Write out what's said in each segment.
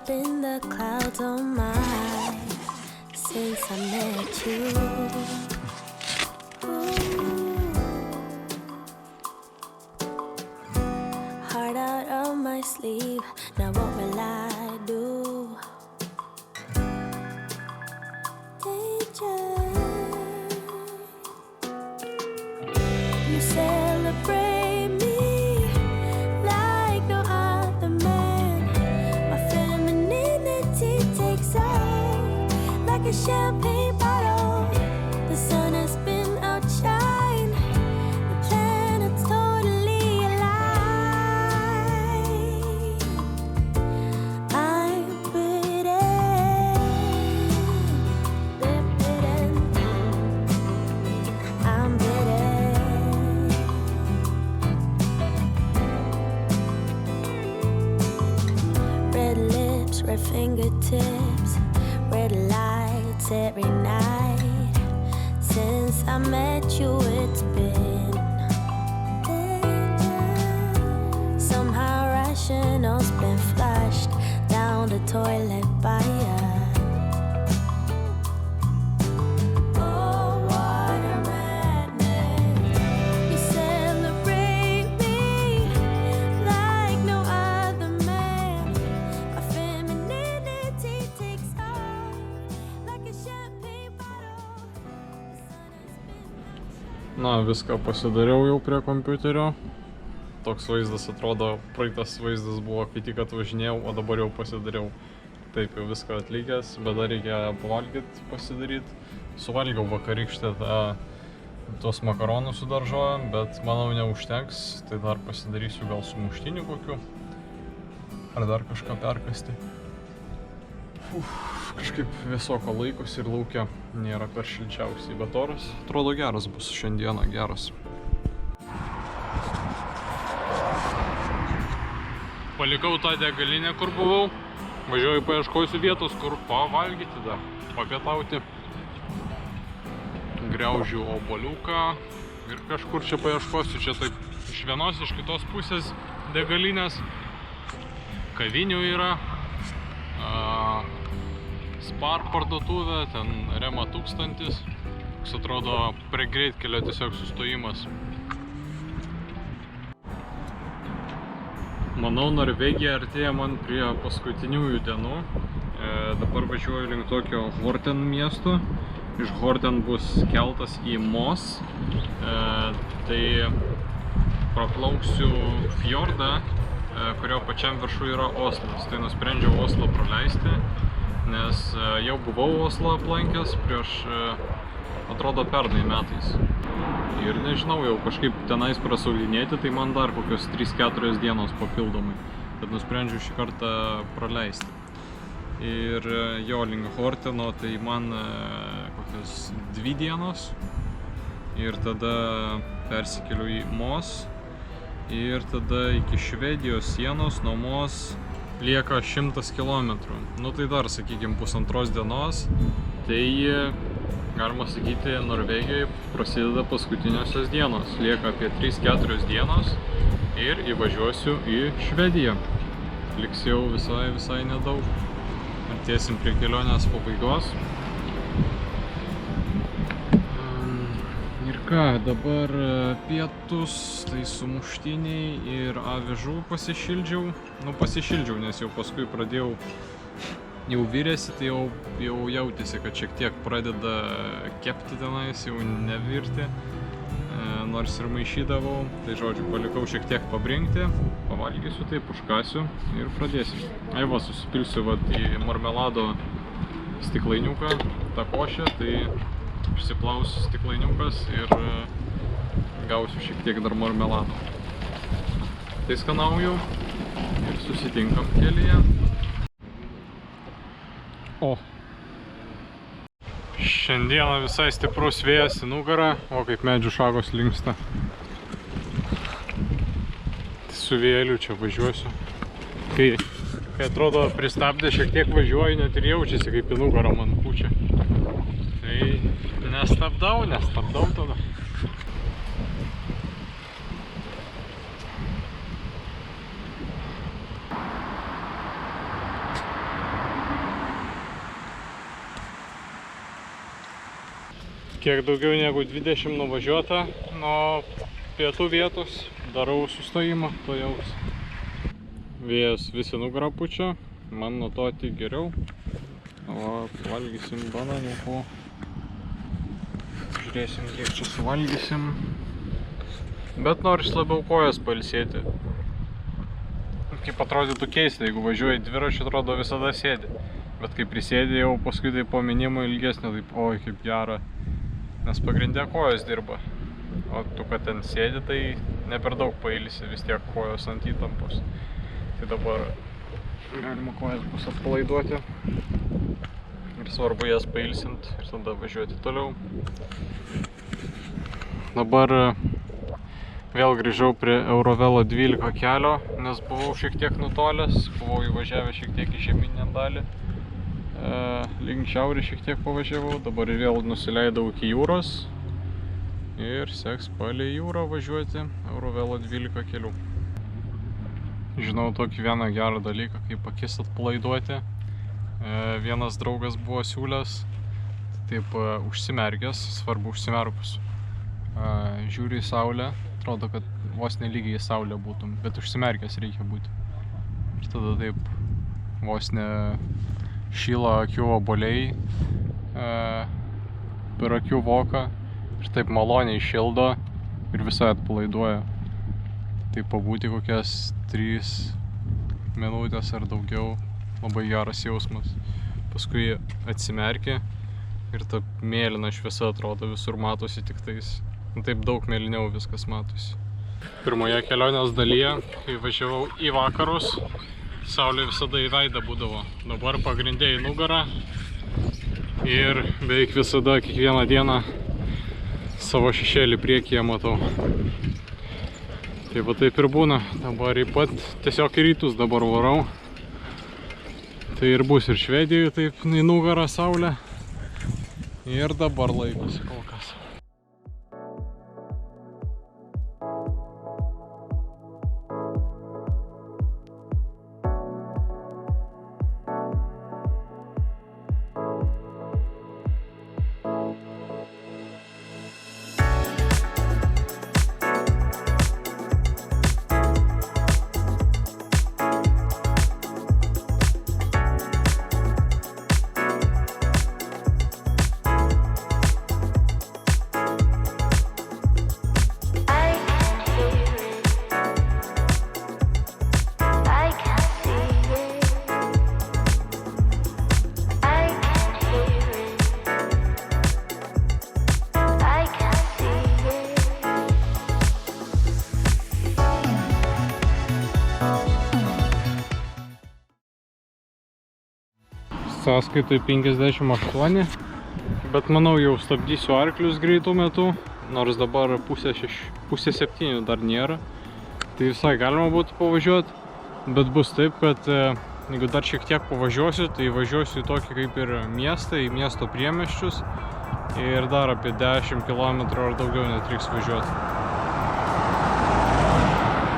up in the clouds on my since I met you. Heart out of my sleeve, now what will I do? Danger. You celebrate me like no other man. My femininity takes off like a champagne bottle. The sun has been outshined. The planet's totally alive. I'm bitten. They're bitten. I'm bitten. Red lips, red fingertips, red lights every night. Since I met you, it's been somehow rational's been flushed down the toilet by us. Oh, what a madness. You celebrate me like no other man. My femininity takes off like a champagne bottle. The sun has been Na, viską pasidariau jau prie kompiuterio. Toks vaizdas atrodo, praeitas vaizdas buvo, kai tik atvažinėjau, o dabar jau pasidariau. Taip, jau viską atlikęs, bet dar reikia pavalgyti, pasidaryti. Suvalgiau vakarykštę tuos makaronus su daržovėm, bet manau neužteks, tai dar pasidarysiu gal sumuštinių kokių. Ar dar kažką perkasti. Kažkaip vėsoko laikosi ir laukia nėra per šilčiausiai, bet oras atrodo geras bus šiandieną, geras. Palikau tą degalinę, kur buvau. Važiuoju paieškosiu vietos, kur pavalgyti dar, papietauti. Griaužiu obuoliuką ir kažkur čia paieškosiu. Čia taip iš vienos, iš kitos pusės degalinės. Kavinių yra. Spar parduotuvė, ten Rema 1000. Toks atrodo prie greitkelio tiesiog sustojimas. Manau, Norvegija artėja man prie paskutiniųjų dienų. Dabar važiuoju link tokio Horten miesto. Iš Horten bus keltas į Moss. Tai praplauksiu fjordą, kurio pačiam viršų yra Oslas. Tai nusprendžiau Oslą praleisti, nes jau buvau Oslą aplankęs prieš, atrodo, pernai metais. Ir nežinau, jau kažkaip tenais prasaulinėti, tai man dar kokios 3-4 dienos papildomai. Tad nusprendžiau šį kartą praleisti. Ir jo link Horteno, tai man kokios 2 dienos. Ir tada persikeliu į Moss. Ir tada iki Švedijos sienos nuo Moss lieka 100 km. Nu tai dar, sakykime, 1,5 dienos. Tai galima sakyti, Norvegijoje prasideda paskutiniosios dienos. Lieka apie 3-4 dienos ir įvažiuosiu į Švediją. Liks jau visai nedaug. Artėsim prie kelionės pabaigos. Ir ką, dabar pietus, tai sumuštiniai ir avižų pasišildžiau. Nu, pasišildžiau, nes jau paskui pradėjau jau virėsi, tai jau jautėsi, kad šiek tiek pradeda kepti tenais, jau nevirti, nors ir maišydavau. Tai žodžiu, palikau šiek tiek pabrinkti, pavalgysiu taip, užkasiu ir pradėsim. Ai va, susipilsiu į marmelado stiklainiuką, tą košę, tai išsiplausiu stiklainiukas ir gausiu šiek tiek dar marmelado. Tai skanauju ir susitinkam kelyje. O, šiandieną visai stiprus vėjas į nugarą, o kaip medžių šakos linksta. Su vėjeliu čia važiuosiu. Kai atrodo pristabdė, šiek tiek važiuoju, net ir jaučiasi, kaip į nugarą man pučia. Tai nestabdau tada. Kiek daugiau negu 20 nuvažiuota nuo pietų vietos. Darau sustojimą, to jaus. Vėjas visi nugarą pučia, man nuo to tik geriau. O valgysim bananiukų. Žiūrėsim, kiek čia suvalgysim. Bet noris labiau kojas pailsėti. Kaip atrodytų keista, jeigu važiuoji dviračiu, atrodo visada sėdi. Bet kai prisėdi jau paskui tai po minimo ilgesnio, taip oi kaip gera. Nes pagrindė kojos dirba. O tu, kad ten sėdi, tai ne per daug pailsi, vis tiek kojos ant įtampos. Tai dabar galima kojas bus atpalaiduoti. Ir svarbu jas pailsint ir tada važiuoti toliau. Dabar vėl grįžau prie Eurovelo 12 kelio, nes buvau šiek tiek nutolęs. Buvau įvažiavę šiek tiek į žemyninę dalį. Link šiaurį šiek tiek pavažiavau, dabar vėl nusileidau iki jūros ir seks palei jūrą važiuoti Eurovelo 12 kelių. Žinau tokį vieną gerą dalyką, kaip akis atpalaiduoti. Vienas draugas buvo siūlęs, taip užsimerkęs, svarbu užsimerkus. Žiūri į saulę, atrodo, kad vos nelygiai į saulę būtum, bet užsimerkęs reikia būti. Ir tada taip vos ne šyla akių obuoliai per akių voką ir taip maloniai šildo ir visai atpalaiduoja. Tai pabūti kokias 3 minutės ar daugiau, labai geras jausmas. Paskui atsimerki ir ta mėlyna šviesa atrodo visur matosi tik tais. Taip daug mėlyniau viskas matosi. Pirmoje kelionės dalyje, kai važiavau į vakarus, saulė visada į veidą būdavo. Dabar pagrindė į nugarą ir beveik visada, kiekvieną dieną savo šešėlį priekyje matau. Tai va taip ir būna. Dabar pat tiesiog į rytus dabar varau. Tai ir bus ir Švedijoje taip į nugarą saulė. Ir dabar laikosi kol kas. Sąskaitoj 58, bet manau jau stabdysiu arklius greitų metų, nors dabar pusė 7 dar nėra. Tai visai galima būtų pavažiuoti, bet bus taip, kad jeigu dar šiek tiek pavažiuosiu, tai važiuosiu į tokį kaip ir miestą, į miesto priemiesčius ir dar apie 10 km ar daugiau net reiks važiuoti.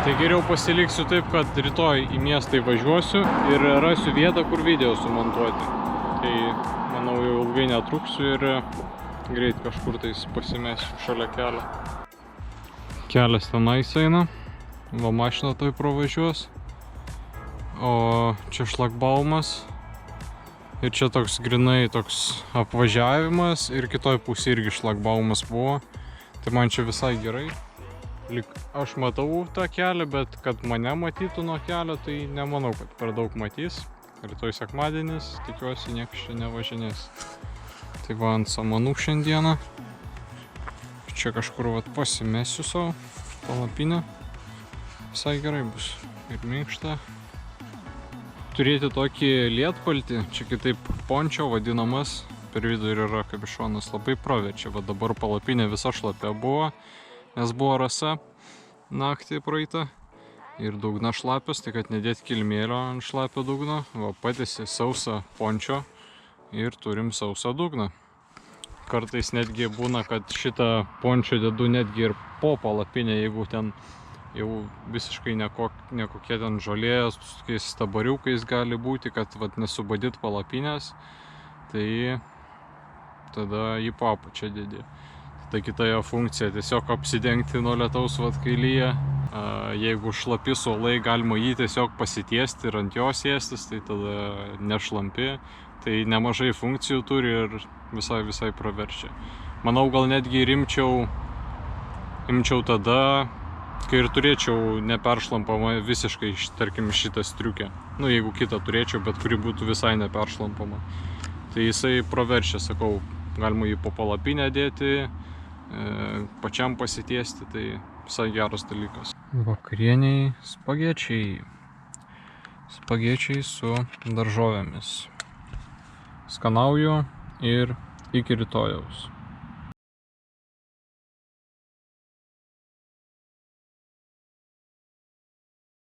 Tai geriau pasiliksiu taip, kad rytoj į miestą važiuosiu ir rasiu vietą, kur video sumontuoti. Tai manau jau ilgai netruksiu ir greit kažkur tais pasimesiu šalia kelio. Kelias tenais eina, va mašina toj pravažiuos, o čia šlagbaumas ir čia toks grinai toks apvažiavimas ir kitoj pusėje irgi šlagbaumas buvo. Tai man čia visai gerai. Lyg aš matau tą kelią, bet kad mane matytų nuo kelio, tai nemanau, kad per daug matys. Rytoj sekmadienis, tikiuosi, niekas čia nevažinės. Tai va ant samanų šiandieną. Čia kažkur vat pasimesiu savo palapinę. Visai gerai bus ir minkšta. Turėti tokį lietpaltį, čia kitaip pončio vadinamas, per vidurį yra kapišonas, labai praverčia. Va dabar palapinė visa šlapia buvo, nes buvo rasa naktį praeitą. Ir dugna šlapias, tai kad nedėti kilmėlio ant šlapio dugno. Va, patiesi sausą pončio ir turim sausą dugną. Kartais netgi būna, kad šitą pončio dedu netgi ir po palapinę, jeigu ten jau visiškai nekokie ten žolės, su tokiais stabariukais gali būti, kad vat, nesubadyt palapinės. Tai tada jį po apačia dedi. Tai kita jo funkcija tiesiog apsidengti nuo lietaus vat kai lyja. Jeigu šlapi suolai, galima jį tiesiog pasitiesti ir ant jo sėstis, tai tada nešlampi. Tai nemažai funkcijų turi ir visai praverčia. Manau, gal netgi imčiau tada, kai ir turėčiau neperšlampamą visiškai, tarkim, šitą striukę. Nu, jeigu kitą turėčiau, bet kuri būtų visai neperšlampama. Tai jisai praverčia, sakau, galima jį po palapinę dėti, pačiam pasitiesti, tai visai geras dalykas. Vakarieniai spagečiai. Spagečiai su daržovėmis. Skanauju ir iki rytojaus.